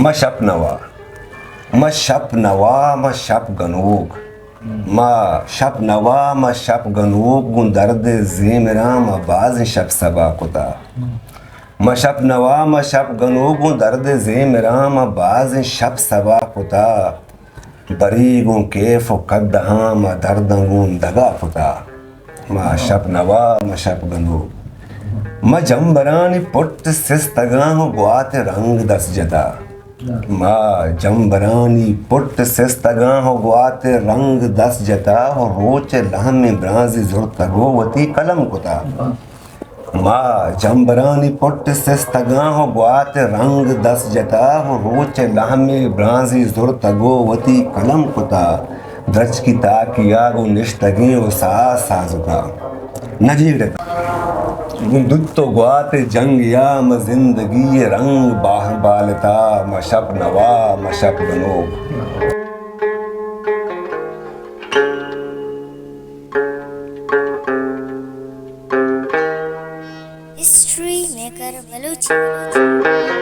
ما شب نوا ما شب نوا ما شب گنوگ ما شب نوا ما شب گنوگ گون درد زیمرام باز شب سبا کتا ما شب نوا ما شب گنوگ گون درد زیمرام باز شب سبا کتا بری گون کیف و قدہاں ما دردن گون دگا کتا ما شب نوا ما شب گنوگ ما جمبرانی پٹ سستگاں گوات رنگ دس جتا ما جمبرانی پٹ سستگاں گوات رنگ دس جتا روچ لہم برانزی زرتگو وتی قلم کتا ما جمبرانی پٹ سستگاں گوات رنگ دس جتا روچ لہم برانزی زرتگو وتی قلم کتا درچ کی تاکیا گو نشتگیں و ساز سازتا نجیب رہتا گندتو گوات جنگ یا م زندگی رنگ باہ بالتا م شب نوا م شب گنوگ ہسٹری میکر بلوچی